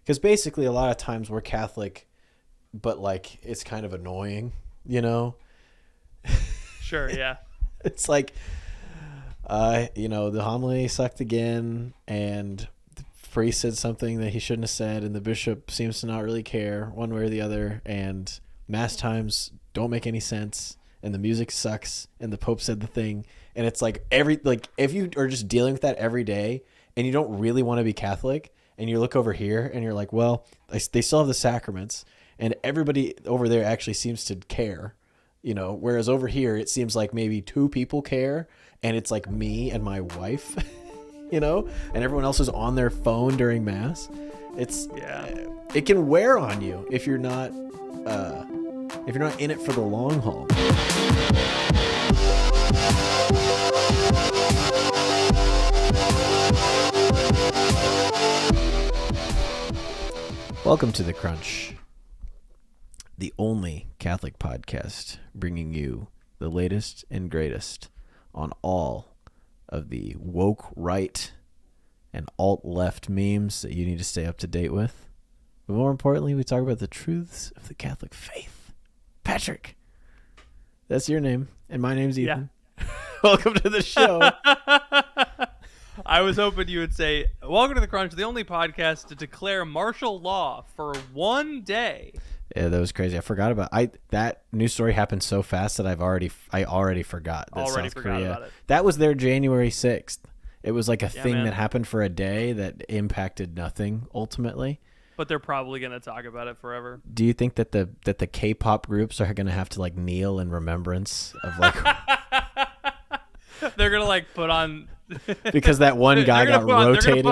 Because basically a lot of times we're Catholic, but like it's kind of annoying, you know? Sure, yeah. It's like, the homily sucked again, and the priest said something that he shouldn't have said, and the bishop seems to not really care one way or the other, and mass times don't make any sense, and the music sucks, and the Pope said the thing, and it's like if you are just dealing with that every day, and you don't really want to be Catholic, and you look over here, and you're like, well, they still have the sacraments, and everybody over there actually seems to care. Whereas over here, it seems like maybe 2 people care, and it's like me and my wife, and everyone else is on their phone during mass. It can wear on you if you're not in it for the long haul. Welcome to The Crunch, the only Catholic podcast bringing you the latest and greatest on all of the woke right and alt left memes that you need to stay up to date with. But more importantly, we talk about the truths of the Catholic faith. Patrick, that's your name, and my name's Ethan. Yeah. Welcome to the show. I was hoping you would say, welcome to The Crunch, the only podcast to declare martial law for one day. Yeah, that was crazy. I forgot about that news story happened so fast that I already forgot that South Korea. About it. That was their January 6th. It was like a thing that happened for a day that impacted nothing ultimately. But they're probably going to talk about it forever. Do you think that the K-pop groups are going to have to like kneel in remembrance of like they're going to like put on because that one guy got rotated. They're going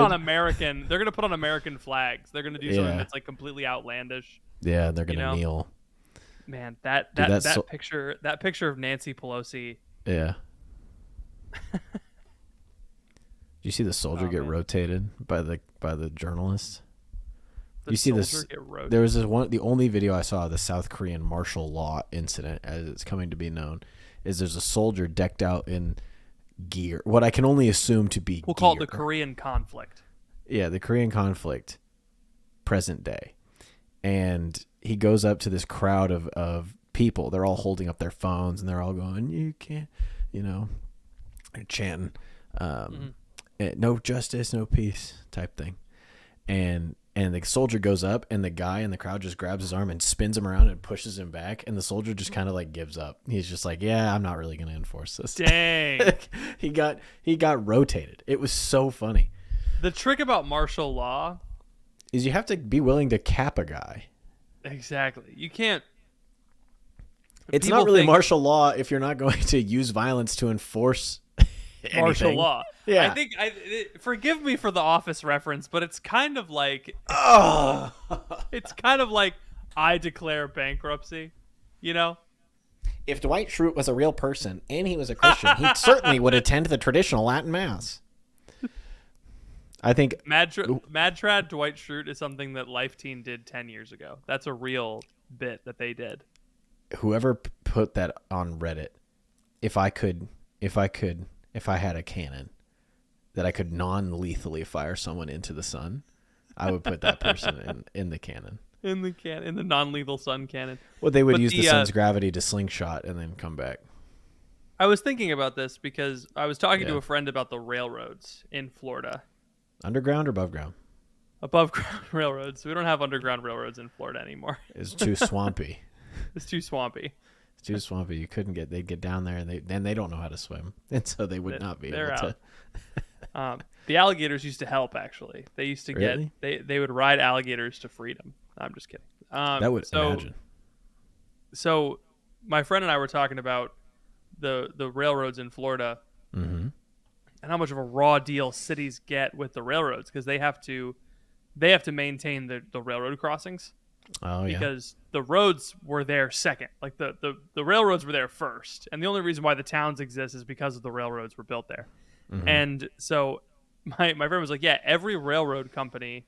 to put on American flags. They're going to do something that's like completely outlandish. Yeah, they're gonna kneel. Man, that picture of Nancy Pelosi. Yeah. Did you see the soldier get rotated by the journalist? You see this? There was the only video I saw of the South Korean martial law incident, as it's coming to be known, is there's a soldier decked out in gear, what I can only assume to be. We'll call it the Korean conflict. Yeah, the Korean conflict, present day. And he goes up to this crowd of people. They're all holding up their phones, and they're all going, you can't, they're chanting, no justice, no peace type thing. And the soldier goes up, and the guy in the crowd just grabs his arm and spins him around and pushes him back. And the soldier just kind of like gives up. He's just like, yeah, I'm not really going to enforce this. Dang. He got rotated. It was so funny. The trick about martial law is you have to be willing to cap a guy. Exactly. You can't. It's not really martial law if you're not going to use violence to enforce martial law. Yeah. I think forgive me for the Office reference, but it's kind of like it's kind of like I declare bankruptcy, If Dwight Schrute was a real person and he was a Christian, he certainly would attend the traditional Latin Mass. I think Mad Trad Dwight Schrute is something that Life Teen did 10 years ago. That's a real bit that they did. Whoever put that on Reddit, if I had a cannon that I could non-lethally fire someone into the sun, I would put that person in the cannon. In the non-lethal sun cannon. Well, they would use the sun's gravity to slingshot and then come back. I was thinking about this because I was talking to a friend about the railroads in Florida. Underground or above ground? Above ground railroads. We don't have underground railroads in Florida anymore. It's too swampy. It's too swampy. They'd get down there and they don't know how to swim. And so they would not be able to. The alligators used to help, actually. They used to really? they would ride alligators to freedom. I'm just kidding. That would imagine. So my friend and I were talking about the railroads in Florida. Mm-hmm. And how much of a raw deal cities get with the railroads because they have to maintain the railroad crossings. Oh, yeah. Because the roads were there second. Like the railroads were there first. And the only reason why the towns exist is because of the railroads were built there. Mm-hmm. And so my friend was like, yeah, every railroad company,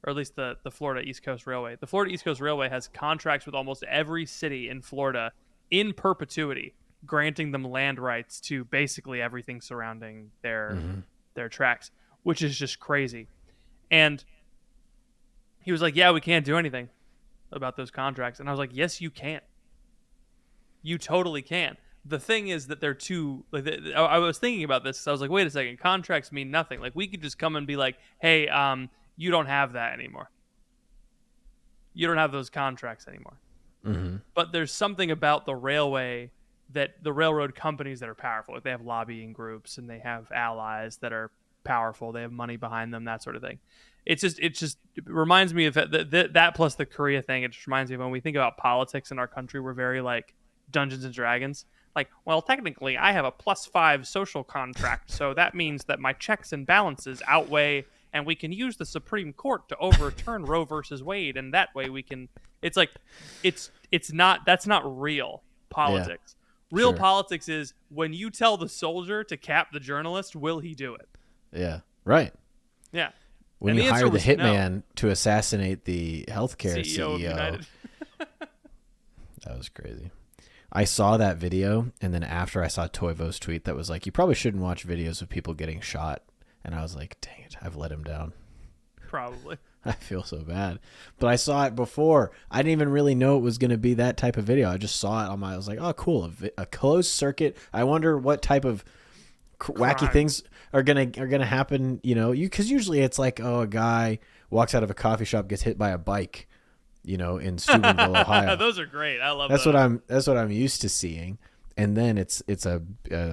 or at least the Florida East Coast Railway, the Florida East Coast Railway has contracts with almost every city in Florida in perpetuity, granting them land rights to basically everything surrounding their tracks, which is just crazy. And He was like, yeah, we can't do anything about those contracts. And I was like, yes, you can. You totally can. The thing is that they're too like I was thinking about this. So I was like, wait a second, contracts mean nothing. Like we could just come and be like, hey, you don't have that anymore. You don't have those contracts anymore. Mm-hmm. But there's something about the railway that the railroad companies that are powerful, like they have lobbying groups and they have allies that are powerful. They have money behind them, that sort of thing. It reminds me of that plus the Korea thing. It just reminds me of when we think about politics in our country, we're very like Dungeons and Dragons. Like, well, technically, I have a +5 social contract, so that means that my checks and balances outweigh, and we can use the Supreme Court to overturn Roe versus Wade, and that way we can. It's like, it's not. That's not real politics. Yeah, real politics is when you tell the soldier to cap the journalist, will he do it? Yeah. Right. Yeah. When you hire the hitman to assassinate the healthcare CEO. Of United. That was crazy. I saw that video, and then after I saw Toivo's tweet that was like, you probably shouldn't watch videos of people getting shot. And I was like, dang it, I've let him down. Probably. I feel so bad. But I saw it before. I didn't even really know it was going to be that type of video. I just saw it I was like, oh, cool. A closed circuit. I wonder what type of wacky things are gonna happen, because usually it's like, oh, a guy walks out of a coffee shop, gets hit by a bike, in Steubenville, Ohio. Those are great. I love that's those. That's what I'm used to seeing. And then it's a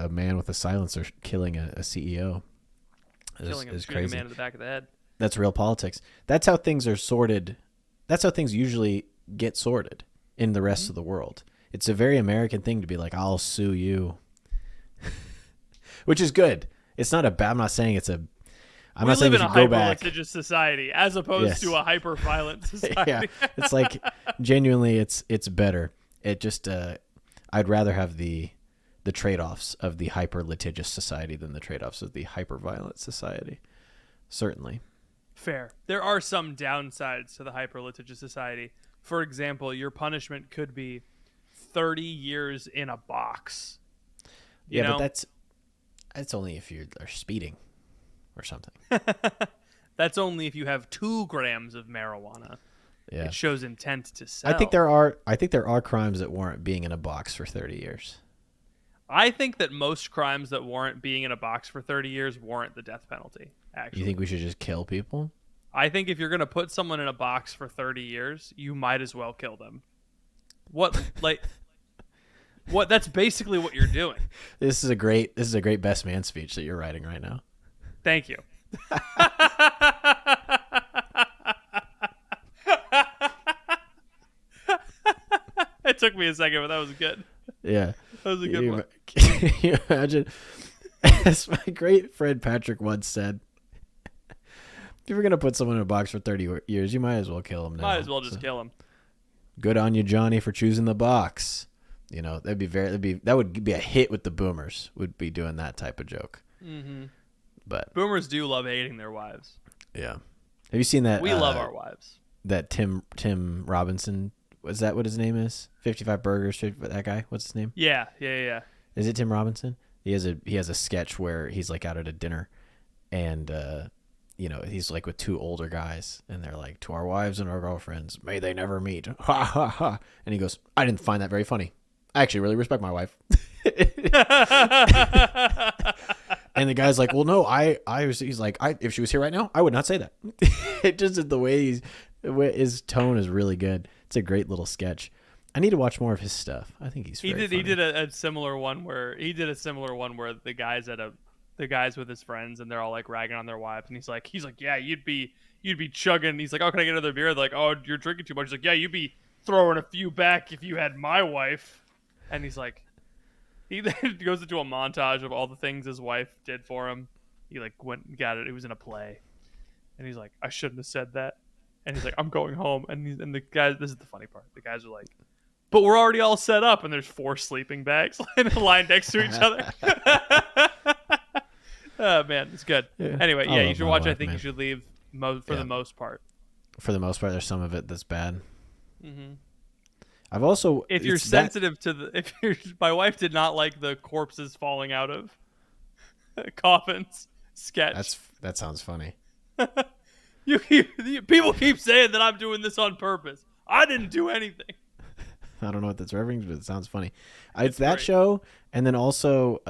man with a silencer killing a CEO. Killing him, shooting a man in the back of the head. That's real politics. That's how things are sorted. That's how things usually get sorted in the rest of the world. It's a very American thing to be like, I'll sue you. Which is good. It's not I'm not saying it's a. I'm not saying we should go back. We live in a hyper-litigious society as opposed to a hyper-violent society. Yeah, it's like genuinely, it's better. It just I'd rather have the trade-offs of the hyper-litigious society than the trade-offs of the hyper-violent society. Certainly. Fair. There are some downsides to the hyper-litigious society. For example, your punishment could be 30 years in a box. But that's only if you are speeding or something. That's only if you have 2 grams of marijuana. Yeah. It shows intent to sell. I think there are crimes that warrant being in a box for 30 years. I think that most crimes that warrant being in a box for 30 years warrant the death penalty, actually. You think we should just kill people? I think if you're going to put someone in a box for 30 years, you might as well kill them. That's basically what you're doing. This is a great best man speech that you're writing right now. Thank you. It took me a second, but that was good. Yeah. That was a good one. Can you imagine? As my great friend Patrick once said, if you're going to put someone in a box for 30 years, you might as well kill him now. Might as well just kill him. Good on you, Johnny, for choosing the box. That would be a hit with the boomers, would be doing that type of joke. Mm-hmm. But boomers do love hating their wives. Yeah. Have you seen that? We love our wives. That Tim Robinson, was that what his name is? 55 Burgers, that guy? What's his name? Yeah. Is it Tim Robinson? He has a sketch where he's like out at a dinner and he's like with 2 older guys and they're like, to our wives and our girlfriends, may they never meet. Ha ha ha. And he goes, I didn't find that very funny. I actually really respect my wife. And the guy's like, well, no, he's like, if she was here right now, I would not say that. It just is the way his tone is really good. It's a great little sketch. I need to watch more of his stuff. I think he's funny. He did a similar one where the guys with his friends and they're all like ragging on their wives and he's like, yeah, you'd be chugging. He's like, oh, can I get another beer? They're like, oh, you're drinking too much. He's like, yeah, you'd be throwing a few back if you had my wife. And he's like, he then goes into a montage of all the things his wife did for him. He like went and got it. It was in a play. And he's like, I shouldn't have said that. And he's like, I'm going home. And the guys, this is the funny part. The guys are like, but we're already all set up. And there's 4 sleeping bags lying next to each other. Oh, man, it's good. Yeah. Anyway, yeah, you should watch. I think man. You should leave for the most part. For the most part, there's some of it that's bad. Mm-hmm. I've also, if you're sensitive to my wife did not like the corpses falling out of coffins sketch. That sounds funny. People keep saying that I'm doing this on purpose. I didn't do anything. I don't know what that's referencing, but it sounds funny. It's It's that great. show, and then also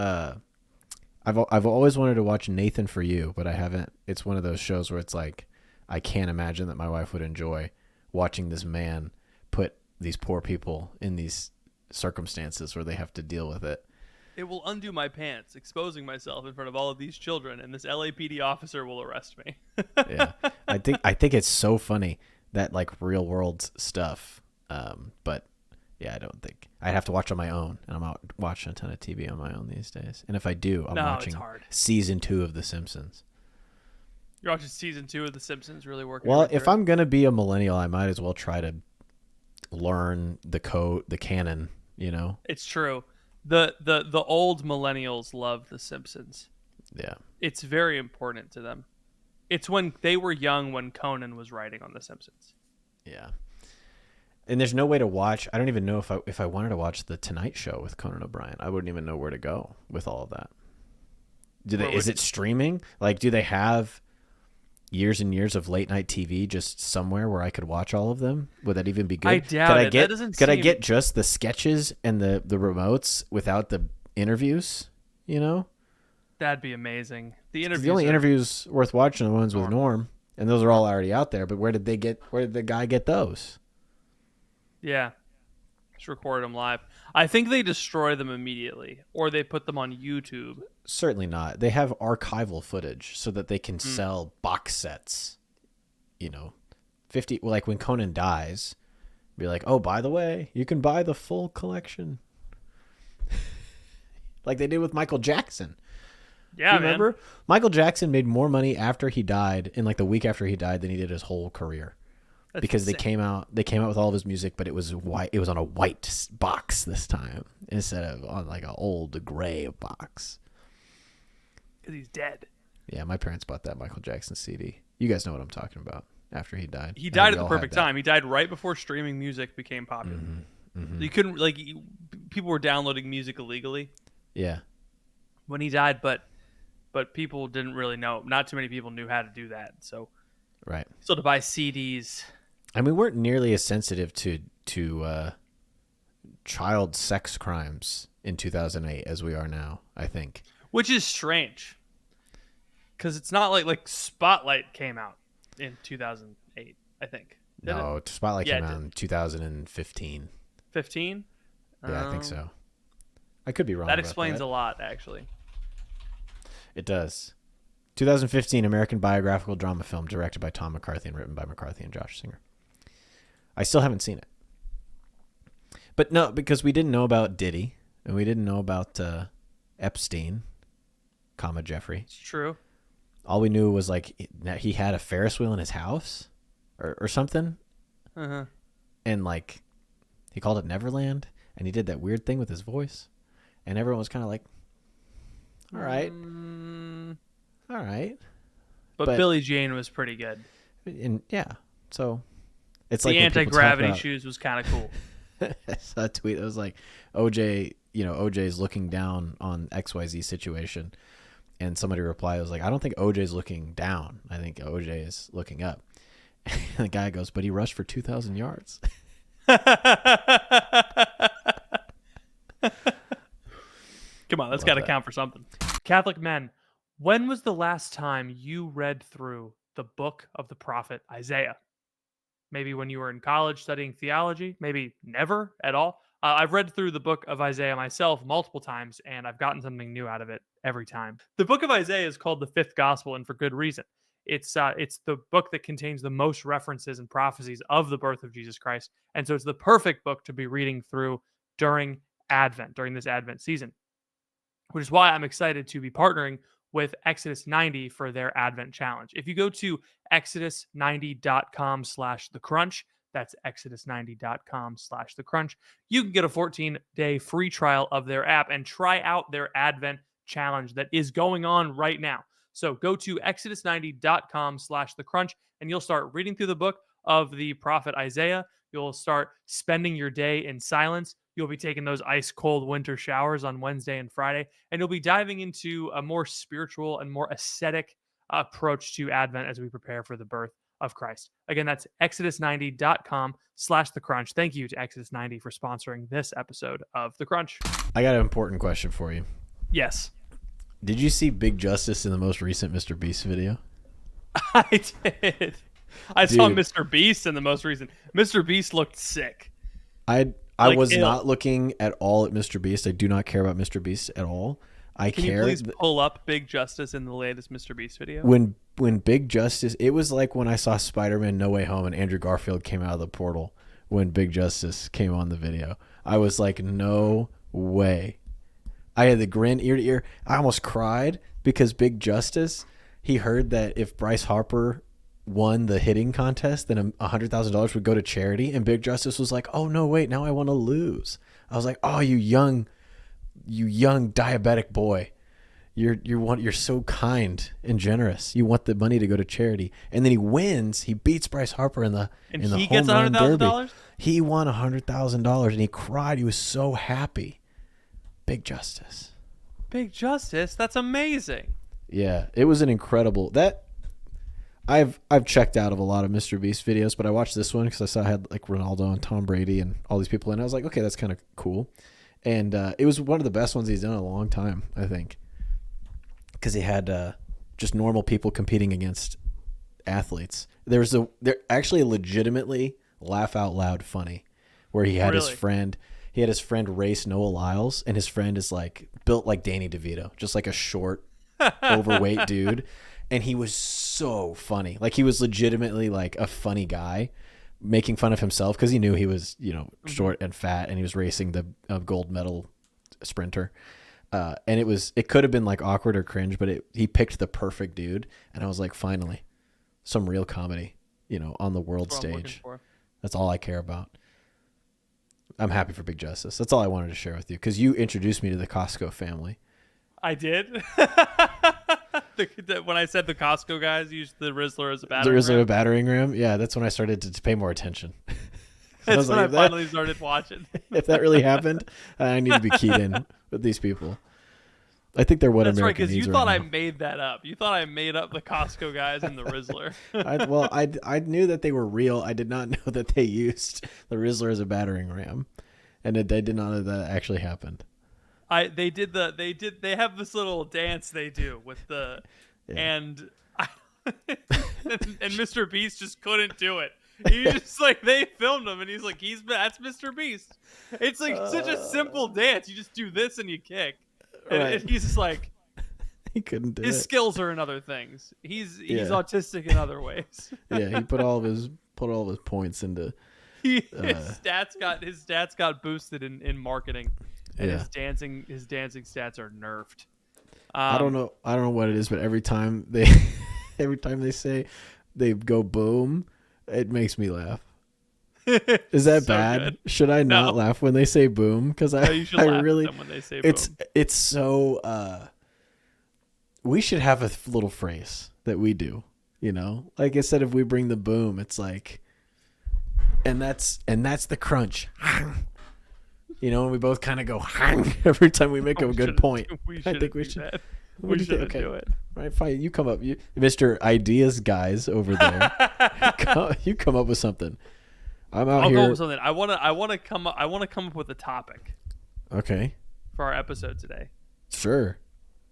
I've always wanted to watch Nathan for You, but I haven't. It's one of those shows where it's like I can't imagine that my wife would enjoy watching this man put these poor people in these circumstances where they have to deal with it. It will undo my pants, exposing myself in front of all of these children, and this LAPD officer will arrest me. Yeah, I think it's so funny that like real world stuff. But yeah, I don't think I'd have to watch on my own, and I'm not watching a ton of TV on my own these days. And if I do, I'm No, watching it's hard. season 2 of The Simpsons. You're watching season 2 of The Simpsons, really working. Well, your way if through it? I'm gonna be a millennial, I might as well try to learn the code, the canon. You know? It's true. The old millennials love The Simpsons. Yeah. It's very important to them. It's when they were young when Conan was writing on The Simpsons. Yeah. And there's no way to watch. I don't even know if I wanted to watch the Tonight Show with Conan O'Brien. I wouldn't even know where to go with all of that. Is it streaming? Like, do they have years and years of late night TV just somewhere where I could watch all of them? Would that even be good? I doubt it. That doesn't could I seem- get just the sketches and the remotes without the interviews? You know, That'd be amazing. The 'cause interviews. the only are- interviews worth watching are the ones with Norm, and those are all already out there. But where did the guy get those? Yeah. Just record them live. I think they destroy them immediately, or they put them on YouTube. Certainly not. They have archival footage so that they can sell box sets. You know, 50. Like when Conan dies, be like, oh, by the way, you can buy the full collection. Like they did with Michael Jackson. Yeah, You remember? Michael Jackson made more money after he died, in like the week after he died, than he did his whole career. That's Because insane. they came out with all of his music, but it was white. It was on a white box this time instead of on like an old gray box. Because he's dead. Yeah, my parents bought that Michael Jackson CD. You guys know what I'm talking about. After he died, He I died think at the we all had perfect that. time. He died right before streaming music became popular. Mm-hmm. You couldn't people were downloading music illegally Yeah, when he died, but people didn't really know. Not too many people knew how to do that. So right. to buy CDs. And we weren't nearly as sensitive to child sex crimes in 2008 as we are now, I think. Which is strange, because it's not like Spotlight came out in 2008. I think. Did No, it? Spotlight Yeah, came it out did. in 2015. 15. Yeah, I think so. I could be wrong. That about explains that. a lot, actually. It does. 2015 American biographical drama film directed by Tom McCarthy and written by McCarthy and Josh Singer. I still haven't seen it. But no, because we didn't know about Diddy and we didn't know about Epstein, Jeffrey. It's true. All we knew was like that he had a Ferris wheel in his house or something. Uh-huh. And like he called it Neverland and he did that weird thing with his voice. And everyone was kind of like, all right. All right. But Billie Jean was pretty good. And yeah. So it's The like when people anti-gravity talk about- shoes was kind of cool. I saw a tweet that was like OJ's looking down on XYZ situation. And somebody replied, was like, I don't think OJ's looking down. I think OJ is looking up. And the guy goes, but he rushed for 2,000 yards. Come on, that's Love got to that. count for something. Catholic men, when was the last time you read through the book of the prophet Isaiah? Maybe when you were in college studying theology, maybe never at all. I've read through the book of Isaiah myself multiple times, and I've gotten something new out of it every time. The book of Isaiah is called the fifth gospel, and for good reason. It's the book that contains the most references and prophecies of the birth of Jesus Christ, and so it's the perfect book to be reading through during Advent, during this Advent season, which is why I'm excited to be partnering with Exodus 90 for their Advent challenge. If you go to exodus90.com/thecrunch, that's exodus90.com/thecrunch, you can get a 14-day free trial of their app and try out their Advent challenge that is going on right now. So go to exodus90.com/thecrunch and you'll start reading through the book of the prophet Isaiah. You'll start spending your day in silence. You'll be taking those ice cold winter showers on Wednesday and Friday, and you'll be diving into a more spiritual and more ascetic approach to Advent as we prepare for the birth of Christ. Again, that's exodus90.com/the crunch. Thank you to Exodus 90 for sponsoring this episode of The Crunch. I got an important question for you. Yes. Did you see Big Justice in the most recent MrBeast video? I did. I saw MrBeast in the most recent. MrBeast looked sick. I was not looking at all at MrBeast. I do not care about MrBeast at all. Can you please pull up Big Justice in the latest MrBeast video? When Big Justice, it was like when I saw Spider-Man No Way Home and Andrew Garfield came out of the portal when Big Justice came on the video. I was like, no way. I had the grin ear to ear. I almost cried because Big Justice, he heard that if Bryce Harper won the hitting contest, then $100,000 would go to charity. And Big Justice was like, oh, no, wait, now I want to lose. I was like, oh, you young diabetic boy. You're so kind and generous. You want the money to go to charity. And then he wins. He beats Bryce Harper in the he home gets run derby. $100,000? He won $100,000 and he cried. He was so happy. Big Justice. Big Justice? That's amazing. Yeah, it was an incredible I've checked out of a lot of MrBeast videos, but I watched this one because I saw I had like Ronaldo and Tom Brady and all these people, and I was like, okay, that's kind of cool. And it was one of the best ones he's done in a long time, I think, because he had just normal people competing against athletes. They're actually legitimately laugh out loud funny, where he had his friend race Noah Lyles, and his friend is like built like Danny DeVito, just like a short, overweight dude. And he was so funny. Like, he was legitimately like a funny guy making fun of himself because he knew he was, short and fat, and he was racing the gold medal sprinter. And it could have been like awkward or cringe, but he picked the perfect dude. And I was like, finally, some real comedy, on the world stage. That's all I care about. I'm happy for Big Justice. That's all I wanted to share with you because you introduced me to the Costco family. I did. When I said the Costco guys used the Rizzler as a battering ram. The Rizzler as a battering ram? Yeah, that's when I started to pay more attention. That's when I finally started watching. If that really happened, I need to be keyed in with these people. I think they're what America needs right now. That's right, because you thought I made that up. You thought I made up the Costco guys and the Rizzler. I knew that they were real. I did not know that they used the Rizzler as a battering ram, and I did not know that actually happened. They have this little dance they do with and MrBeast just couldn't do it. He just like, they filmed him and he's like, that's MrBeast. It's like such a simple dance. You just do this and you kick. And he's just like, he couldn't do it. His skills are in other things. He's autistic in other ways. Yeah, he put all of his points into his stats got boosted in marketing. And his dancing stats are nerfed. I don't know what it is, but every time they say they go boom, it makes me laugh. Is that so bad? Good. Should I not laugh when they say boom? Because you should laugh really when they say boom. It's so. We should have a little phrase that we do. Like instead of we bring the boom, it's like, and that's the crunch. And we both kind of go every time we make a good point. I think we should. We should do it. All right, fine. You come up, Mr. Ideas guys over there. You come up with something. I'll go up with something. I want to come up with a topic. Okay. For our episode today. Sure.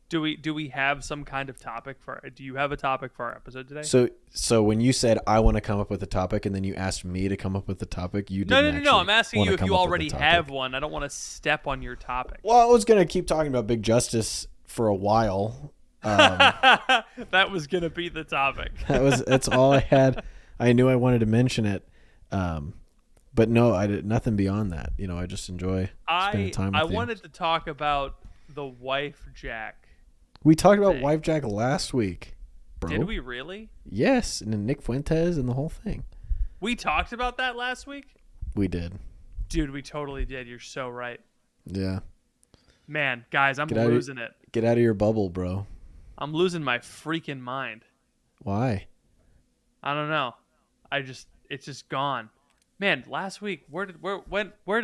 Do we have some kind of topic do you have a topic for our episode today? So when you said I want to come up with a topic and then you asked me to come up with the topic, you didn't No. I'm asking you if you already have one. I don't want to step on your topic. Well, I was going to keep talking about Big Justice for a while. That was going to be the topic. That's all I had. I knew I wanted to mention it. But no, I did nothing beyond that. I just enjoy spending time with you. I wanted to talk about the wife jack. We talked about Wife Jack last week, bro. Did we really? Yes, and then Nick Fuentes and the whole thing. We talked about that last week? We did. Dude, we totally did. You're so right. Yeah. Man, guys, I'm losing it. Get out of your bubble, bro. I'm losing my freaking mind. Why? I don't know. It's just gone. Man, last week, where did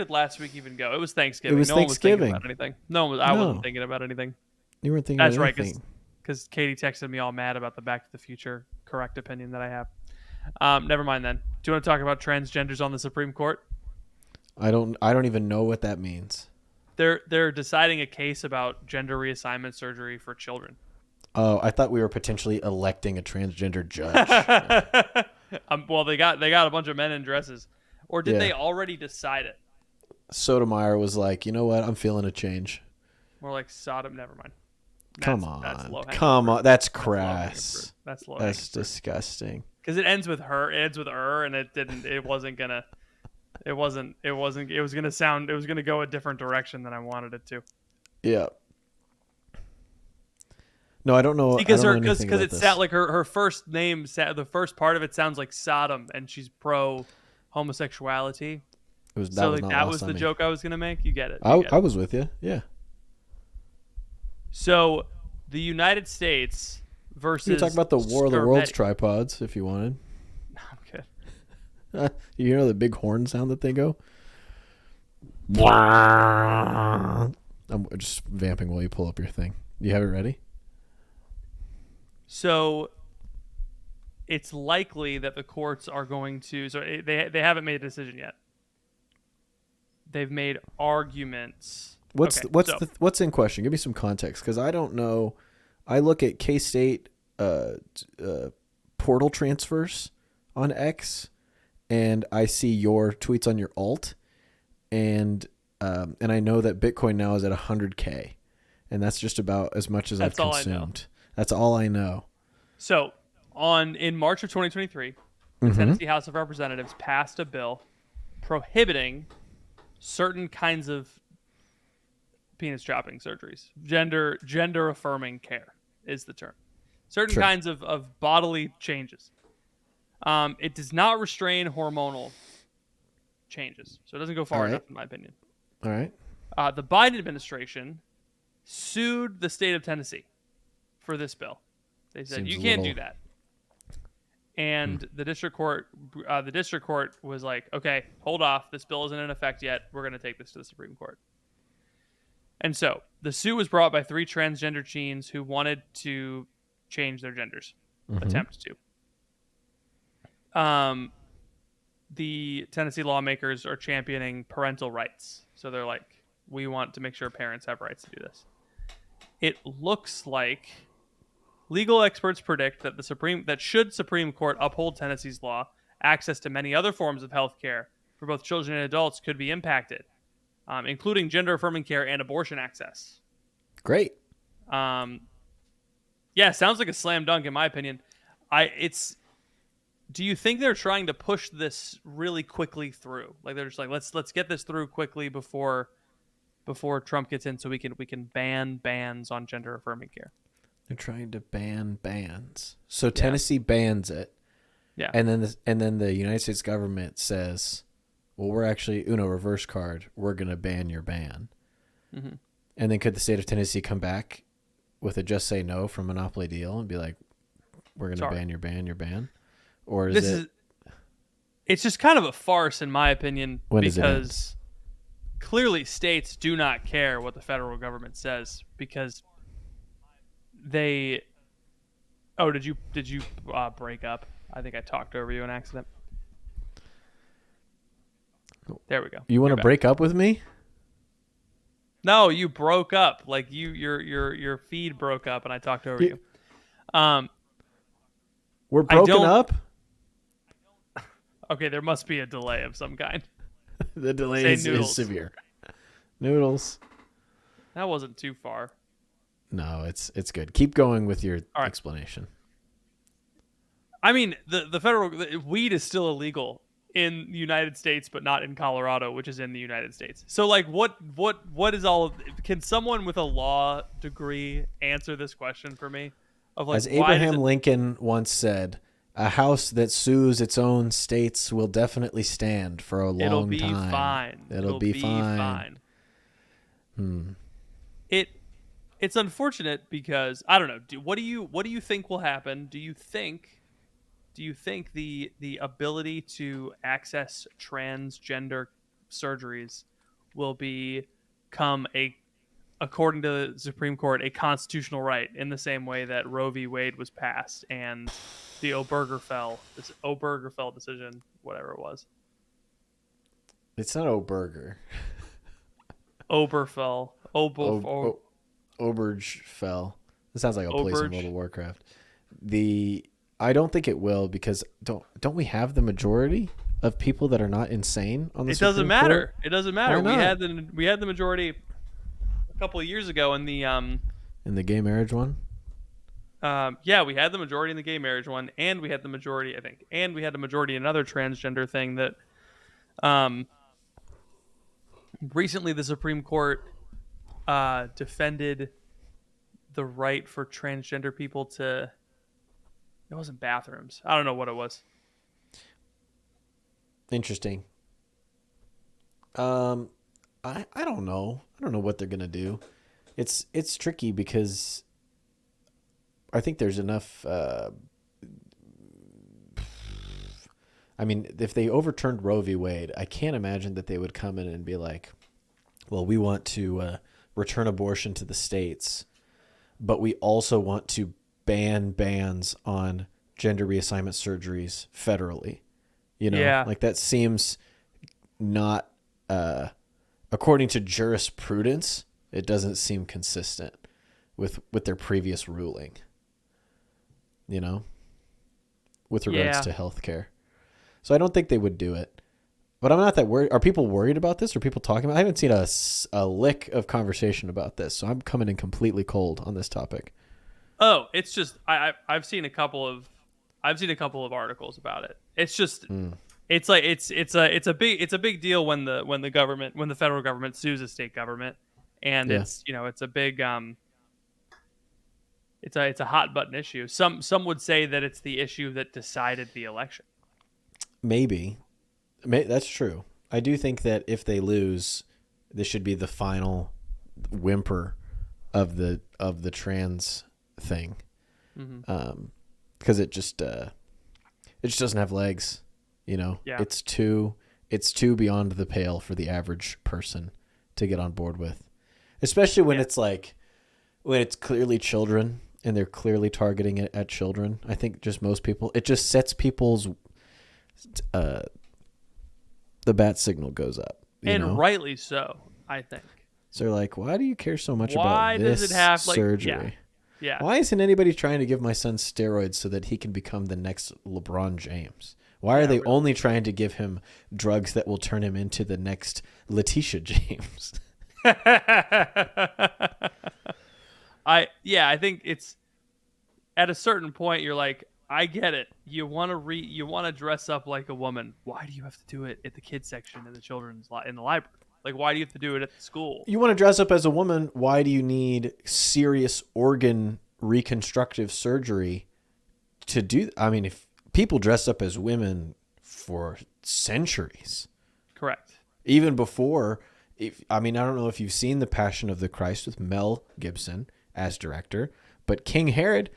last week even go? It was Thanksgiving. It was Thanksgiving. One was thinking about anything. I wasn't thinking about anything. You weren't thinking about anything. That's right, because Katie texted me all mad about the Back to the Future correct opinion that I have. Never mind then. Do you want to talk about transgenders on the Supreme Court? I don't even know what that means. They're deciding a case about gender reassignment surgery for children. Oh, I thought we were potentially electing a transgender judge. Well, they got a bunch of men in dresses, or did Yeah. they already decide it? Sotomayor was like, you know what? I'm feeling a change. More like Sodom. Never mind. Come That's on. low hanging Come fruit. on. That's That's low hanging crass. fruit. That's low That's hanging fruit. disgusting. Because it ends with her. It ends with her, and it didn't. It wasn't gonna. It wasn't. It wasn't. It was gonna sound. It was gonna go a different direction than I wanted it to. Yeah. No, I don't know. Because I don't her, know anything because about it this. sound like her first name. The first part of it sounds like Sodom, and she's pro homosexuality. That So was like not that lost was on the me. joke I was gonna make. You get it. I was with you. Yeah. So the United States versus. You could talk about the War of the Worlds Scarvetti. tripods if you wanted. No, I'm good. You know the big horn sound that they go? I'm just vamping while you pull up your thing. You have it ready? So it's likely that the courts are going to. So they haven't made a decision yet. They've made arguments. What's in question? Give me some context because I don't know. I look at K-State portal transfers on X, and I see your tweets on your alt, and I know that Bitcoin now is at 100K, and that's just about as much as I've consumed. That's all I know. So in March of 2023, the Tennessee House of Representatives passed a bill prohibiting certain kinds of penis chopping surgeries. Gender affirming care is the term. Certain kinds of bodily changes. It does not restrain hormonal changes, so it doesn't go far enough, in my opinion. All right. The Biden administration sued the state of Tennessee for this bill. They said you can't do that, and the district court was like, "Okay, hold off. This bill isn't in effect yet. We're going to take this to the Supreme Court." And so the suit was brought by 3 transgender teens who wanted to change their genders, attempt to. The Tennessee lawmakers are championing parental rights. So they're like, we want to make sure parents have rights to do this. It looks like legal experts predict that should Supreme Court uphold Tennessee's law, access to many other forms of health care for both children and adults could be impacted, including gender-affirming care and abortion access. Great. Yeah, sounds like a slam dunk in my opinion. Do you think they're trying to push this really quickly through? Like they're just like, let's get this through quickly before Trump gets in, so we can ban bans on gender affirming care. They're trying to ban bans. So Tennessee bans it. Yeah. And then the United States government says, well, we're actually reverse card. We're going to ban your ban. Mm-hmm. And then could the state of Tennessee come back with a just say no from Monopoly deal and be like, we're going to ban your ban? Or it's just kind of a farce in my opinion, because clearly states do not care what the federal government says, because they did you break up? I think I talked over you in accident. There we go. You want to break up with me? No, you broke up. Like your feed broke up and I talked over you. We're broken up? Okay, there must be a delay of some kind. The delay is severe. Noodles. That wasn't too far. No, it's good. Keep going with your explanation. I mean, the federal weed is still illegal in the United States, but not in Colorado, which is in the United States. So, like, what is all? Can someone with a law degree answer this question for me? Of like, as Abraham Lincoln once said, a house that sues its own states will definitely stand for a long time. It'll be fine. It's unfortunate because I don't know. What do you think will happen? Do you think the ability to access transgender surgeries will become a according to the Supreme Court, a constitutional right in the same way that Roe v. Wade was passed and the Obergefell decision, whatever it was. It's not Oberger. Obergefell. Obergefell. It sounds like a place in Oberge. World of Warcraft. I don't think it will, because don't we have the majority of people that are not insane on the It Supreme doesn't Court? matter. It doesn't matter. Why not? We had the majority a couple of years ago in the In the gay marriage one? we had the majority in the gay marriage one, and we had the majority, I think, and we had the majority in another transgender thing that recently the Supreme Court defended the right for transgender people to, it wasn't bathrooms. I don't know what it was. Interesting. I don't know. I don't know what they're gonna do. It's tricky because I think there's enough. I mean, if they overturned Roe v. Wade, I can't imagine that they would come in and be like, "Well, we want to return abortion to the states, but we also want to ban bans on gender reassignment surgeries federally." You know, Yeah. like that seems not, according to jurisprudence, it doesn't seem consistent with their previous ruling, you know, with regards to healthcare. So I don't think they would do it, but I'm not that worried. Are people worried about this? Are people talking about it? I haven't seen a lick of conversation about this, so I'm coming in completely cold on this topic. Oh, it's just I've seen a couple of articles about it. It's just it's like it's a big deal when the federal government sues a state government, and it's a big it's a hot button issue. Some would say that it's the issue that decided the election. Maybe. That's true. I do think that if they lose, this should be the final whimper of the trans thing, because it just doesn't have legs, you know. Yeah. It's too beyond the pale for the average person to get on board with, especially when it's clearly children and they're clearly targeting it at children. I think just most people, it just sets people's the bat signal goes up, And know? rightly so, I think. So they're like, why do you care so much Why about this does it have, surgery? Yeah. Why isn't anybody trying to give my son steroids so that he can become the next LeBron James? Why are they only trying to give him drugs that will turn him into the next Letitia James? I think it's at a certain point you're like, I get it. You want to dress up like a woman. Why do you have to do it at the kids section in the in the library? Like, why do you have to do it at the school? You want to dress up as a woman. Why do you need serious organ reconstructive surgery to do? I mean, if people dress up as women for centuries, Correct. even before. I don't know if you've seen The Passion of the Christ with Mel Gibson as director, but King Herod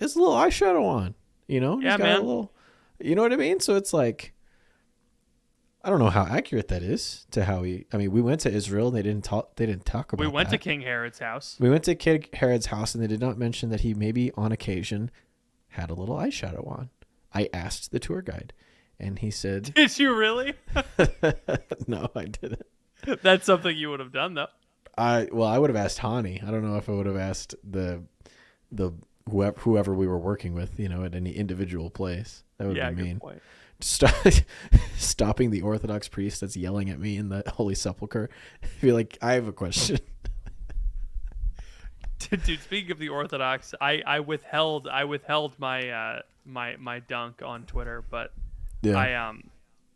has a little eyeshadow on. You know, yeah, he's got man. a little, you know what I mean? So it's like, I don't know how accurate that is to how we went to Israel and they didn't talk about We went that. to King Herod's house. We went to King Herod's house and they did not mention that he maybe on occasion had a little eyeshadow on. I asked the tour guide and he said, Did you really? no, I didn't. That's something you would have done, though. I would have asked Hani. I don't know if I would have asked the whoever we were working with, you know, at any individual place. That would be mean. Good point. Stopping the Orthodox priest that's yelling at me in the Holy Sepulchre. Be like, I have a question. Dude, speaking of the Orthodox, I withheld my my dunk on Twitter, but Yeah.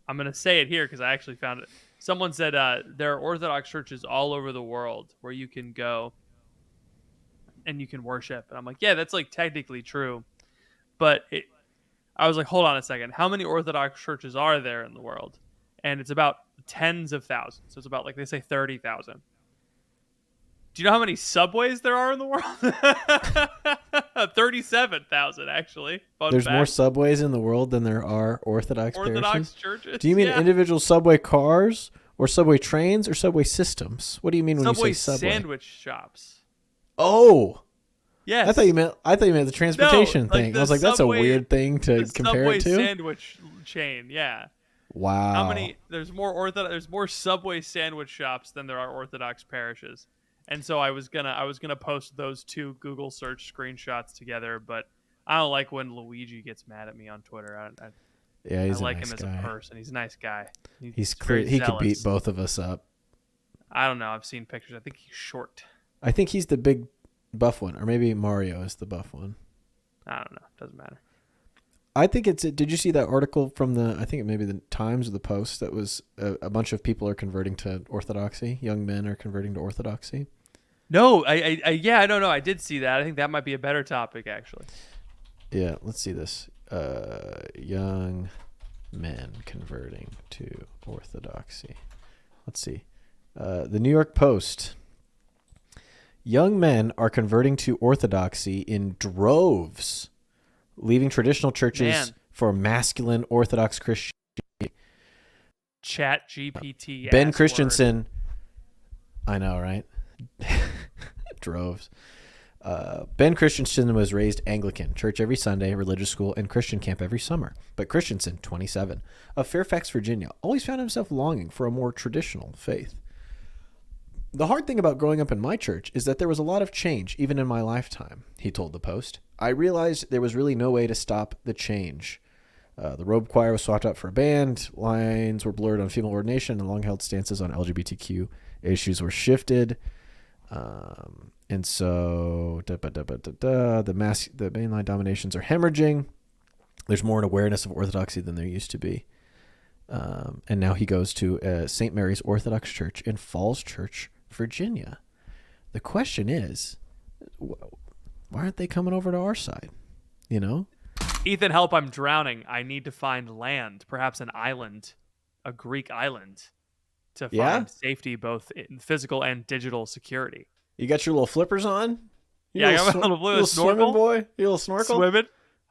I'm gonna say it here because I actually found it. Someone said there are Orthodox churches all over the world where you can go and you can worship, and I'm like, yeah, that's like technically true, but I was like, hold on a second, how many Orthodox churches are there in the world? And it's about tens of thousands. So it's about, like, they say 30,000. Do you know how many subways there are in the world? 37,000, actually. There's more subways in the world than there are Orthodox parishes? churches. Do you mean individual subway cars Or Subway trains or Subway systems? What do you mean when Subway you say Subway? sandwich shops. Oh, Yes. I thought you meant the transportation thing. I was like, that's a weird thing to compare it to. Subway sandwich chain, yeah. Wow. How many? There's more Subway sandwich shops than there are Orthodox parishes, and so I was gonna post those two Google search screenshots together, but I don't like when Luigi gets mad at me on Twitter. Yeah, he's I like nice him guy. as a person. He's a nice guy. He's clear. He could beat both of us up. I don't know. I've seen pictures. I think he's short. I think he's the big buff one, or maybe Mario is the buff one. I don't know. Doesn't matter. I think it's. Did you see that article from I think it may be the Times or the Post that was a bunch of people are converting to Orthodoxy. Young men are converting to Orthodoxy. No, I don't know. I did see that. I think that might be a better topic, actually. Yeah, let's see this. Young men converting to Orthodoxy. Let's see. The New York Post. Young men are converting to Orthodoxy in droves, leaving traditional churches for masculine Orthodox Christianity. Chat GPT. Ben Christensen. I know, right? Droves. Ben Christensen was raised Anglican, church every Sunday, religious school, and Christian camp every summer. But Christensen, 27, of Fairfax, Virginia, always found himself longing for a more traditional faith. The hard thing about growing up in my church is that there was a lot of change, even in my lifetime, he told the Post. I realized there was really no way to stop the change. The robe choir was swapped out for a band, lines were blurred on female ordination, and long-held stances on LGBTQ issues were shifted. And so the mainline dominations are hemorrhaging. There's more an awareness of Orthodoxy than there used to be. And now he goes to St. Mary's Orthodox Church in Falls Church, Virginia. The question is, why aren't they coming over to our side? You know? Ethan, help, I'm drowning. I need to find land, perhaps an island, a Greek island, to find safety, both in physical and digital security. You got your little flippers on? I got my little swimming boy? You little snorkel? Swimming.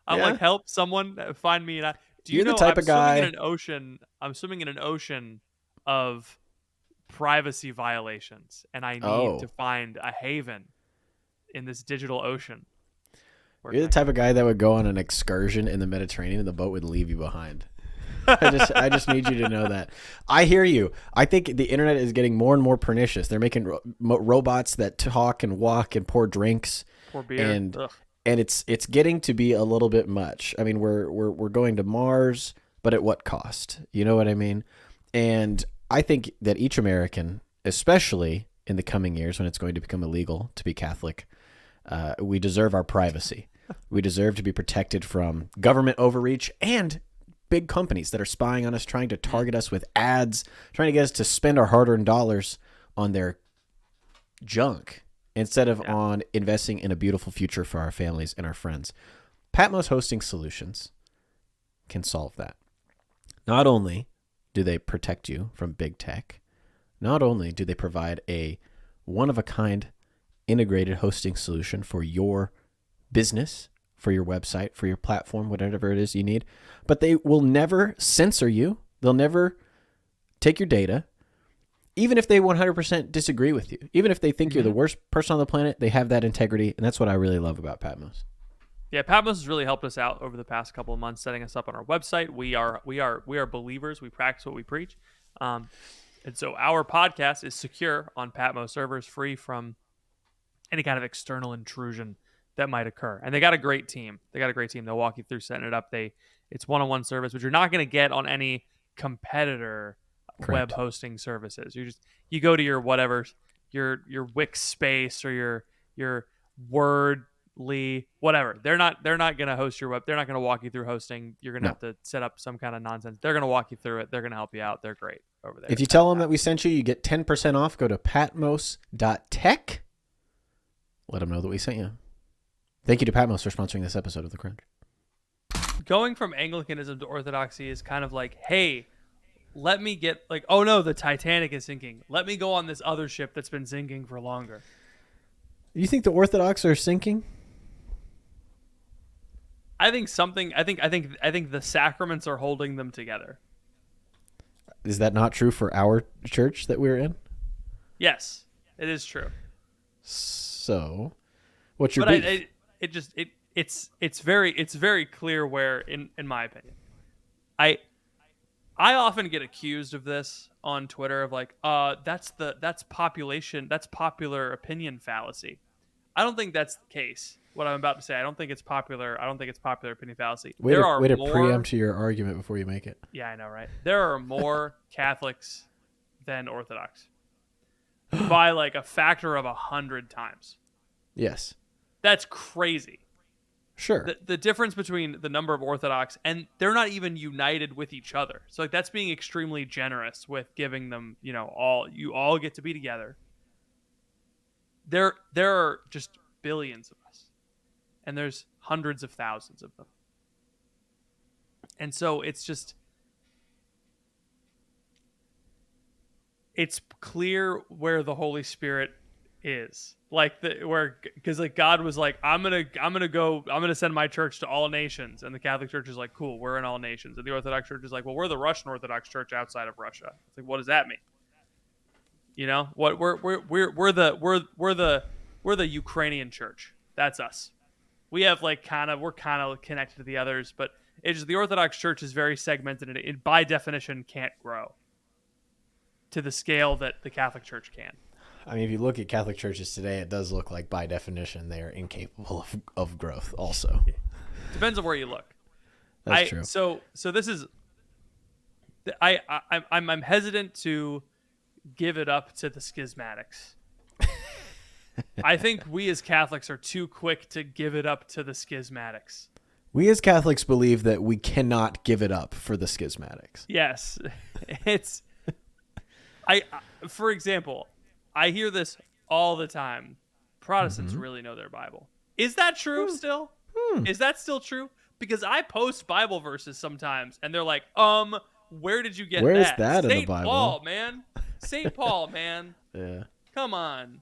I'm like, help someone find me. Do you You're know the type I'm of guy. I'm swimming in an ocean of privacy violations, and I need to find a haven in this digital ocean. You're the type of guy that would go on an excursion in the Mediterranean and the boat would leave you behind. I just need you to know that. I hear you. I think the internet is getting more and more pernicious. They're making robots that talk and walk and pour drinks. Pour beer. And it's getting to be a little bit much. I mean, we're going to Mars, but at what cost? You know what I mean? And I think that each American, especially in the coming years when it's going to become illegal to be Catholic, we deserve our privacy. We deserve to be protected from government overreach and big companies that are spying on us, trying to target us with ads, trying to get us to spend our hard-earned dollars on their junk instead of on investing in a beautiful future for our families and our friends. Patmos Hosting Solutions can solve that. Not only do they protect you from big tech, not only do they provide a one-of-a-kind integrated hosting solution for your business, for your website, for your platform, whatever it is you need, but they will never censor you. They'll never take your data. Even if they 100% disagree with you, even if they think you're the worst person on the planet, they have that integrity, and that's what I really love about Patmos. Yeah, Patmos has really helped us out over the past couple of months, setting us up on our website. We are believers. We practice what we preach, and so our podcast is secure on Patmos servers, free from any kind of external intrusion that might occur. And they got a great team. They'll walk you through setting it up. It's one-on-one service, which you're not going to get on any competitor web hosting services. You go to your whatever, your Wix space or your Wordly, whatever. They're not going to host your web. They're not going to walk you through hosting. You're going to have to set up some kind of nonsense. They're going to walk you through it. They're going to help you out. They're great over there. If you tell them that we sent you, you get 10% off. Go to patmos.tech. Let them know that we sent you. Thank you to Patmos for sponsoring this episode of The Crunch. Going from Anglicanism to Orthodoxy is kind of like, hey, let me get oh no, the Titanic is sinking. Let me go on this other ship that's been sinking for longer. You think the Orthodox are sinking? I think the sacraments are holding them together. is that not true for our church that we're in? Yes, it is true. So, what's your But beef? it's very clear where, in my opinion, I I often get accused of this on Twitter of like, that's popular opinion fallacy. I don't think that's the case. What I'm about to say, I don't think it's popular. I don't think it's popular opinion fallacy. There are Way to more. preempt your argument before you make it. Yeah, I know, right? There are more Catholics than Orthodox by like a factor of 100 times. Yes. That's crazy. Sure. The difference between the number of Orthodox, and they're not even united with each other. So like that's being extremely generous with giving them, you all get to be together. There are just billions of us, and there's hundreds of thousands of them. And so it's clear where the Holy Spirit is, like because like God was like, I'm gonna send my church to all nations, and the Catholic Church is like, cool, we're in all nations, and the Orthodox Church is like, well, we're the Russian Orthodox Church outside of Russia. It's like, what does that mean? What we're the Ukrainian Church. That's us. We have we're kind of connected to the others, but it's just the Orthodox Church is very segmented, and it by definition can't grow to the scale that the Catholic Church can. I mean, if you look at Catholic churches today, it does look like by definition they are incapable of growth. Also, depends on where you look. That's true. So this is, I'm hesitant to give it up to the schismatics. I think we as Catholics are too quick to give it up to the schismatics. We as Catholics believe that we cannot give it up for the schismatics. Yes, it's. For example, I hear this all the time. Protestants really know their Bible. Is that true still? Is that still true? Because I post Bible verses sometimes, and they're like, where did you get that? Where is that in the Bible? St. Paul, man. St. Paul, man. Yeah. Come on.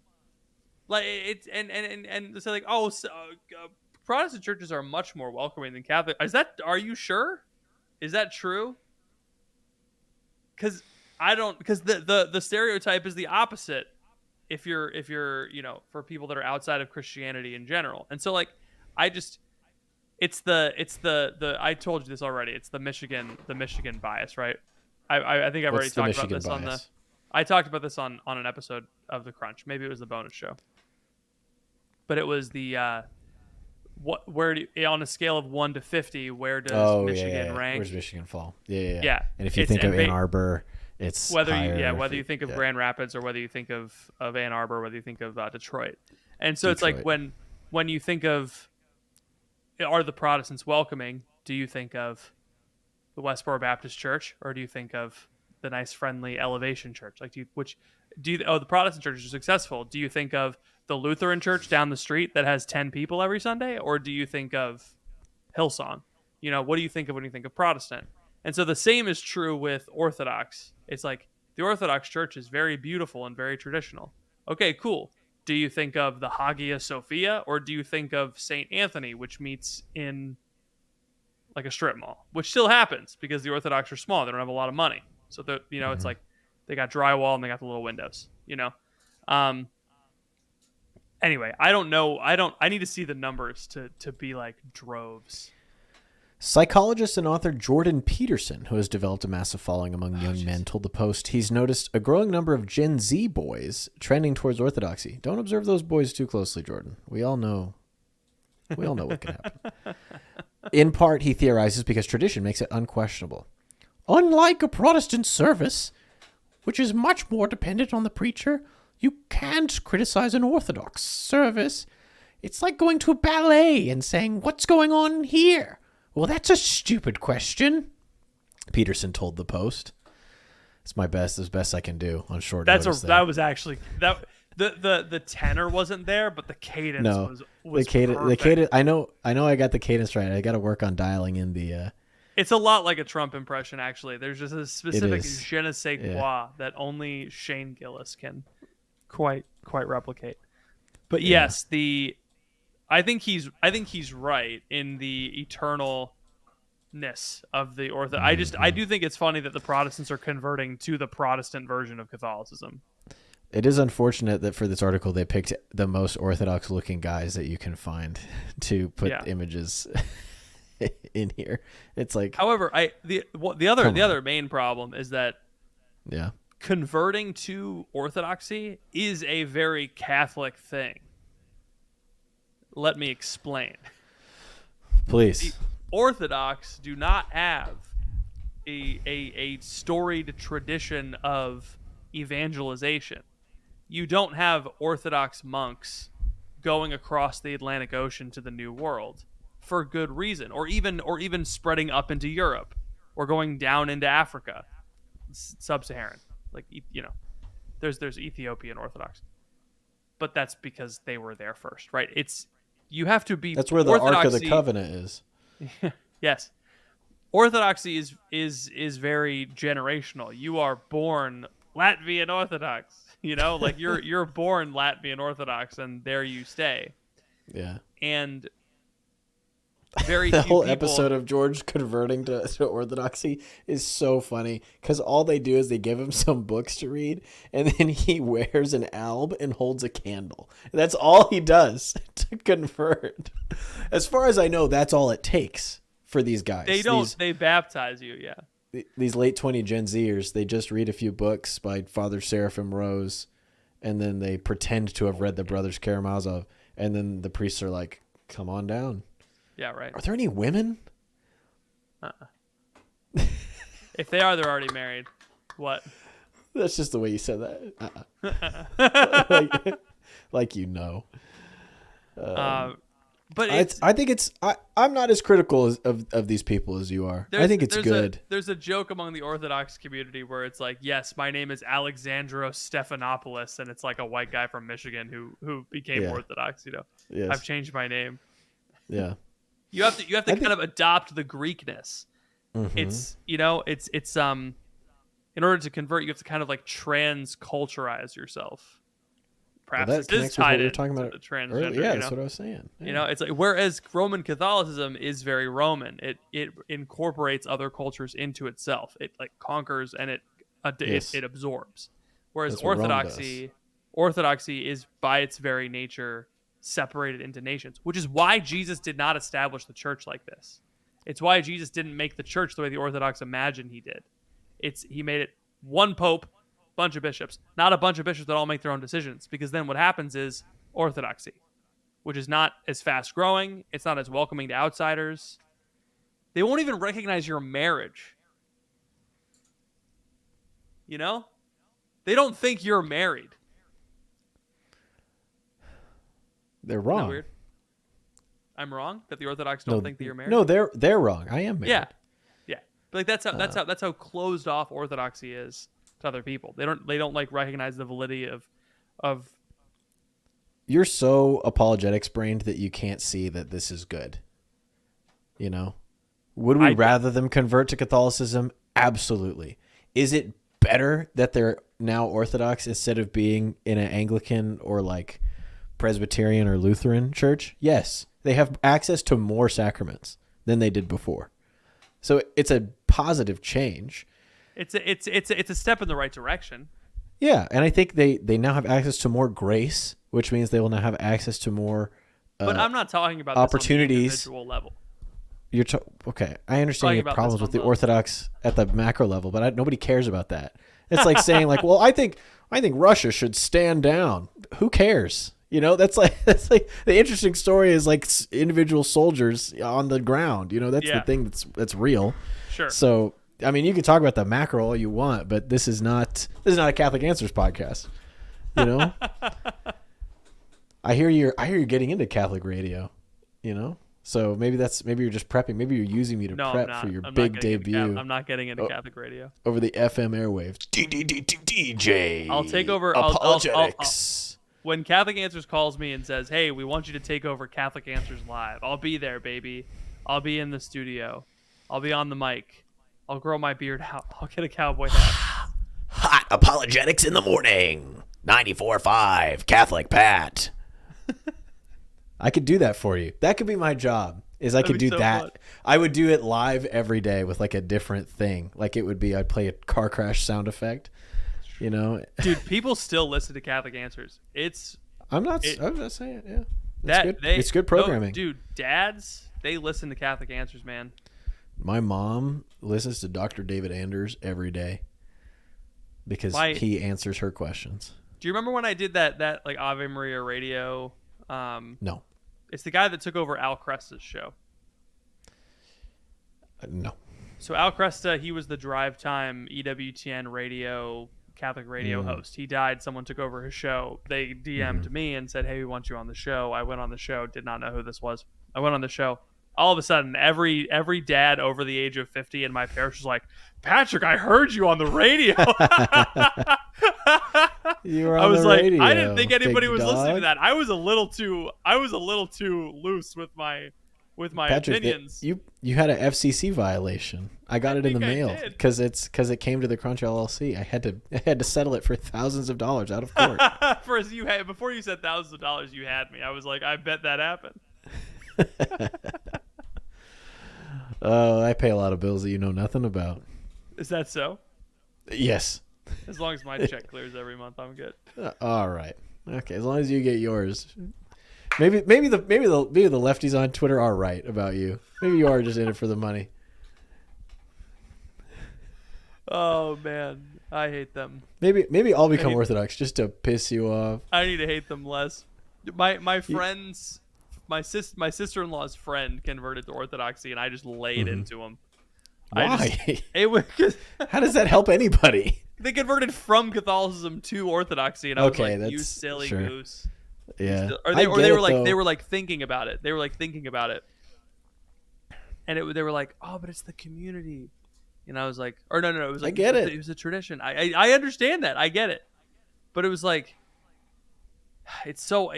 Like it's and so like, Protestant churches are much more welcoming than Catholic. Are you sure? Is that true? Because the stereotype is the opposite if you're for people that are outside of Christianity in general. And so like I told you this already. It's the Michigan bias, right? I think I've already talked about this bias? I talked about this on an episode of The Crunch. Maybe it was the bonus show. But it was the on a scale of 1 to 50, where does Michigan rank? Where's Michigan fall? Yeah. Yeah. And if you think of Ann Arbor, it's whether higher. whether you think of Grand Rapids or whether you think of Ann Arbor, whether you think of Detroit. And so it's like when you think of, are the Protestants welcoming, do you think of the Westboro Baptist Church, or do you think of the nice friendly Elevation Church? Like the Protestant churches are successful. Do you think of the Lutheran church down the street that has 10 people every Sunday, or do you think of Hillsong? What do you think of when you think of Protestant? And so the same is true with Orthodox. It's like the Orthodox Church is very beautiful and very traditional. Okay, cool. Do you think of the Hagia Sophia, or do you think of St. Anthony, which meets in like a strip mall, which still happens because the Orthodox are small. They don't have a lot of money. So it's like they got drywall and they got the little windows, Anyway, I don't know. I need to see the numbers to be like droves. Psychologist and author Jordan Peterson, who has developed a massive following among young men, told the Post he's noticed a growing number of Gen Z boys trending towards Orthodoxy. Don't observe those boys too closely, Jordan. We all know what can happen. In part, he theorizes because tradition makes it unquestionable. Unlike a Protestant service, which is much more dependent on the preacher, you can't criticize an Orthodox service. It's like going to a ballet and saying, "What's going on here?" Well, that's a stupid question, Peterson told the Post. It's as best I can do on short notice. That was actually that. The tenor wasn't there, but the cadence was the cadence. perfect. The cadence. I know. I got the cadence right. I got to work on dialing in the. It's a lot like a Trump impression, actually. There's just a specific je ne sais quoi that only Shane Gillis can quite replicate. But yes, I think he's right in the eternal of the I do think it's funny that the Protestants are converting to the Protestant version of Catholicism. It is unfortunate that for this article they picked the most Orthodox looking guys that you can find to put images in here. It's like, however, the other main problem is that converting to Orthodoxy is a very Catholic thing. Let me explain. Please. The Orthodox do not have a storied tradition of evangelization. You don't have Orthodox monks going across the Atlantic Ocean to the New World for good reason, or even spreading up into Europe, or going down into Africa, sub-Saharan. Like, you know, there's Ethiopian Orthodox, but that's because they were there first, right? You have to be. That's where the Ark of the Covenant is. Yes, Orthodoxy is very generational. You are born Latvian Orthodox, you know, like you're born Latvian Orthodox, and there you stay. Yeah, and very the few whole people... episode of George converting to Orthodoxy is so funny because all they do is they give him some books to read, and then he wears an alb and holds a candle. That's all he does to convert. As far as I know, that's all it takes for these guys. They baptize you, yeah. These late 20 Gen Zers, they just read a few books by Father Seraphim Rose, and then they pretend to have read the Brothers Karamazov, and then the priests are like, come on down. Yeah, right. Are there any women? If they are, they're already married. What? That's just the way you said that. like you know. But I think it's. I'm not as critical of these people as you are. I think it's good. There's a joke among the Orthodox community where it's like, yes, my name is Alexandros Stephanopoulos, and it's like a white guy from Michigan who became Orthodox. You know, yes. I've changed my name. Yeah. You have to kind of adopt the Greekness. Mm-hmm. It's in order to convert, you have to kind of like transculturize yourself. Perhaps this is tied into the transgender. Yeah, that's what I was saying. Yeah. You know, it's like, whereas Roman Catholicism is very Roman, it incorporates other cultures into itself. It like conquers and it absorbs. Whereas Orthodoxy is by its very nature separated into nations, which is why Jesus did not establish the church like this. It's why Jesus didn't make the church the way the Orthodox imagined he did. He made it one pope, bunch of bishops, not a bunch of bishops that all make their own decisions, because then what happens is Orthodoxy, which is not as fast growing, it's not as welcoming to outsiders. They won't even recognize your marriage. You know? They don't think you're married. They're wrong. Isn't that weird? I'm wrong that the Orthodox don't think that you're married. No, they're wrong. I am married. Yeah. But like that's how closed off Orthodoxy is to other people. They don't like recognize the validity of. You're so apologetics brained that you can't see that this is good. You know, would we rather them convert to Catholicism? Absolutely. Is it better that they're now Orthodox instead of being in an Anglican or like Presbyterian or Lutheran church? Yes, they have access to more sacraments than they did before, so it's a positive change. It's a step in the right direction. Yeah, and I think they now have access to more grace, which means they will now have access to more. But I'm not talking about opportunities this on the individual level. Okay. I understand you have problems with the Orthodox at the macro level, but nobody cares about that. It's like saying like, well, I think Russia should stand down. Who cares? You know, that's like the interesting story is like individual soldiers on the ground. You know, that's the thing that's real. Sure. So, I mean, you can talk about the macro all you want, but this is not a Catholic Answers podcast. You know, I hear you're getting into Catholic radio. You know, so maybe you're just prepping. Maybe you're using me to prep for your big debut. I'm not getting into Catholic radio over the FM airwaves. DJ. I'll take over apologetics. When Catholic Answers calls me and says, "Hey, we want you to take over Catholic Answers Live," I'll be there, baby. I'll be in the studio. I'll be on the mic. I'll grow my beard out. I'll get a cowboy hat. Hot apologetics in the morning. 94.5 Catholic Pat. I could do that for you. That could be my job. is I could That'd be do so that. fun. I would do it live every day with like a different thing. Like it would be, I'd play a car crash sound effect, you know? Dude, people still listen to Catholic Answers. I'm not saying it. Yeah. It's good. It's good programming. Dude, dads, they listen to Catholic Answers, man. My mom listens to Dr. David Anders every day because he answers her questions. Do you remember when I did that like Ave Maria radio? No. It's the guy that took over Al Cresta's show. No. So Al Cresta, he was the drive time EWTN radio Catholic radio host. He died. Someone took over his show. They DM'd me and said, "Hey, we want you on the show." I went on the show. Did not know who this was. I went on the show. All of a sudden, every dad over the age of 50 in my parish was like, "Patrick, I heard you on the radio." You were I on was the like, radio, I didn't think anybody big was listening to dog. that. I was a little too loose with my Patrick, opinions. you had an FCC violation. I got it in the think I mail did. because it came to the Crunch LLC. I had to settle it for thousands of dollars out of court. Before you said thousands of dollars, you had me. I was like, I bet that happened. Oh, I pay a lot of bills that you know nothing about. Is that so? Yes. As long as my check clears every month, I'm good. All right. Okay. As long as you get yours. Maybe the lefties on Twitter are right about you. Maybe you are just in it for the money. Oh man, I hate them. Maybe I'll become Orthodox just to piss you off. I need to hate them less. My friends, my sister-in-law's friend converted to Orthodoxy, and I just laid into him. Why? How does that help anybody? They converted from Catholicism to Orthodoxy, and I was like, that's, "You silly sure. goose." Yeah. They were like thinking about it. They were like thinking about it, and they were like, "Oh, but it's the community," and I was like, "Or no, it was like I get it. It was a tradition. I understand that. I get it, but it was like, it's so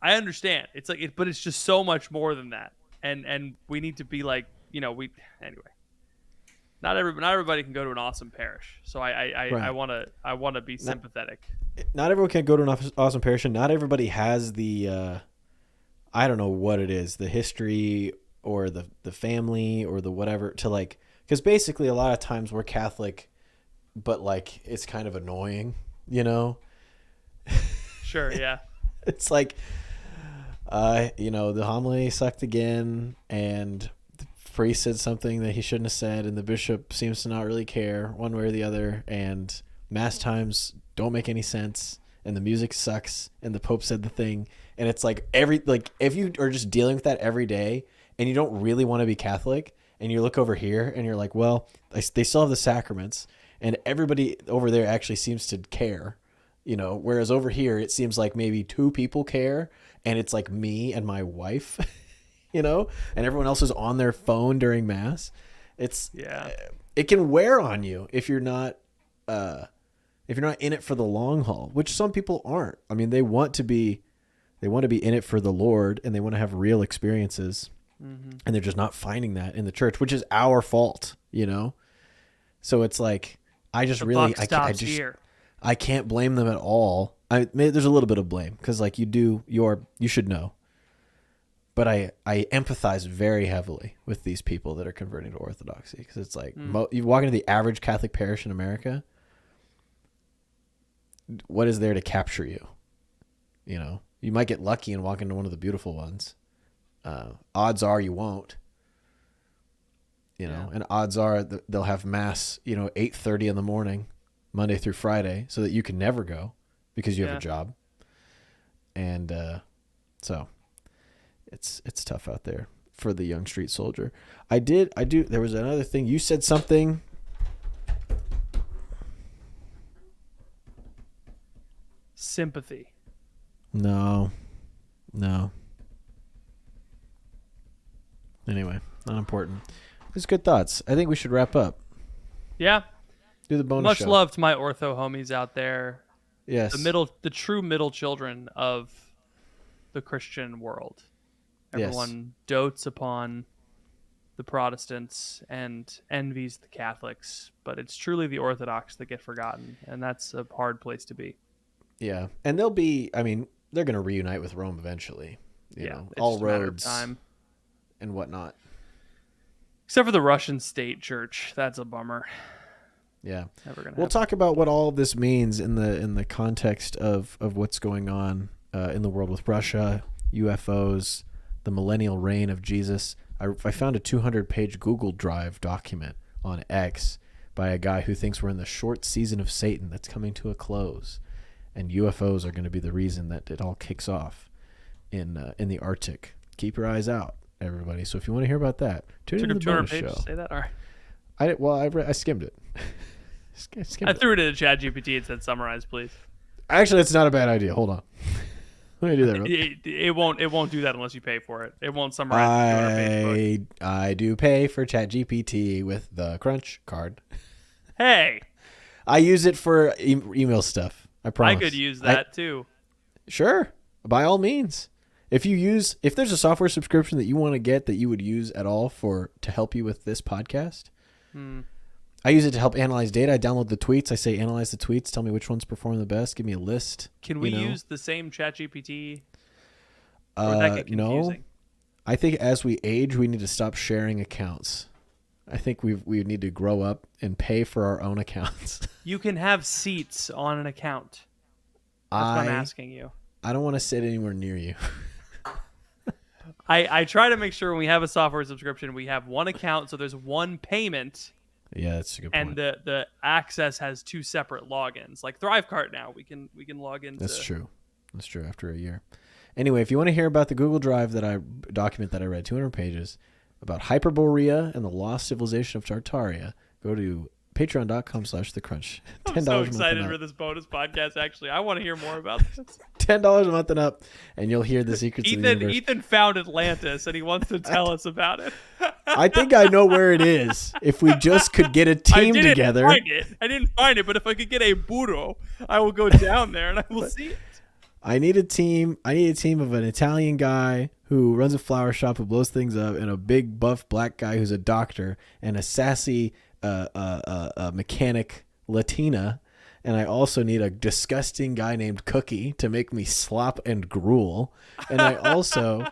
I understand. It's like but it's just so much more than that, and we need to be like, anyway. Not everybody can go to an awesome parish, so I want to be sympathetic. Not everyone can go to an awesome parish, and not everybody has the I don't know what it is, the history or the family or the whatever to like, because basically a lot of times we're Catholic, but like it's kind of annoying, you know. Sure, yeah. It's like, the homily sucked again, and the priest said something that he shouldn't have said, and the bishop seems to not really care one way or the other, and mass times don't make any sense, and the music sucks, and the Pope said the thing, and it's like if you are just dealing with that every day, and you don't really want to be Catholic, and you look over here, and you're like, well, they still have the sacraments, and everybody over there actually seems to care. Whereas over here, it seems like maybe 2 people care, and it's like me and my wife, and everyone else is on their phone during mass. It can wear on you if you're not in it for the long haul, which some people aren't. I mean, they want to be in it for the Lord, and they want to have real experiences, and they're just not finding that in the church, which is our fault, So it's like, I can't blame them at all. There's a little bit of blame because like you should know. But I empathize very heavily with these people that are converting to Orthodoxy, because it's like you walk into the average Catholic parish in America, what is there to capture you? You might get lucky and walk into one of the beautiful ones. Odds are you won't. And odds are they'll have mass, 8:30 in the morning, Monday through Friday, so that you can never go because you have a job. And so it's tough out there for the young street soldier. I do. There was another thing. You said something. Sympathy. No. Anyway, not important. It's good thoughts. I think we should wrap up. Yeah. Do the bonus Much show. love to my ortho homies out there. Yes. The true middle children of the Christian world. Everyone dotes upon the Protestants and envies the Catholics, but it's truly the Orthodox that get forgotten, and that's a hard place to be. Yeah. And they're going to reunite with Rome eventually. It's all just a matter of roads. time. and whatnot. Except for the Russian state church. That's a bummer. Yeah. Never gonna We'll happen. talk about what all of this means in the context of what's going on in the world with Russia, UFOs, the millennial reign of Jesus. I found a 200-page Google Drive document on X by a guy who thinks we're in the short season of Satan that's coming to a close, and UFOs are going to be the reason that it all kicks off in the Arctic. Keep your eyes out, everybody. So if you want to hear about that, tune into the bonus show. Say that? All right. I skimmed it. I threw it into ChatGPT and said, "Summarize, please." Actually, it's not a bad idea. Hold on. Let me do that. It won't do that unless you pay for it. It won't summarize. The 200-page book. I do pay for ChatGPT with the Crunch card. Hey, I use it for email stuff. I promise. I could use that too. Sure, by all means. If there's a software subscription that you want to get that you would use at all to help you with this podcast, I use it to help analyze data. I download the tweets. I say, analyze the tweets. Tell me which ones perform the best. Give me a list. Can we use the same ChatGPT? Or would that get confusing? No. I think as we age, we need to stop sharing accounts. I think we need to grow up and pay for our own accounts. You can have seats on an account. That's what I'm asking you. I don't want to sit anywhere near you. I try to make sure when we have a software subscription, we have one account, so there's one payment. Yeah, that's a good point. And the access has two separate logins. Like Thrivecart now, we can log into. That's true. That's true. After a year. Anyway, if you want to hear about the Google Drive document that I read, 200 pages about Hyperborea and the lost civilization of Tartaria, go to patreon.com/thecrunch. I'm so excited for this bonus podcast. Actually, I want to hear more about this. $10 a month and up, and you'll hear the secrets of the universe. Ethan found Atlantis, and he wants to tell us about it. I think I know where it is. If we just could get a team together. I didn't find it, but if I could get a burro, I will go down there and I will see it. I need a team of an Italian guy who runs a flower shop who blows things up, and a big buff black guy who's a doctor, and a sassy mechanic Latina. And I also need a disgusting guy named Cookie to make me slop and drool. And I also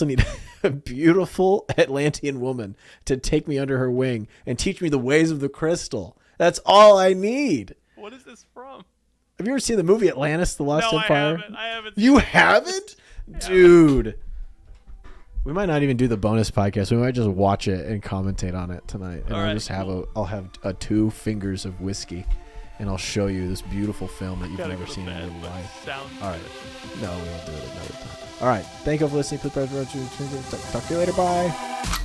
need a beautiful Atlantean woman to take me under her wing and teach me the ways of the crystal. That's all I need. What is this from? Have you ever seen the movie Atlantis, The Lost Empire? I haven't. You haven't? Dude. We might not even do the bonus podcast. We might just watch it and commentate on it tonight. And I'll have 2 fingers of whiskey, and I'll show you this beautiful film that you've never seen in your life. All right. No, we won't do it another time. All right. Thank you for listening. Talk to you later. Bye.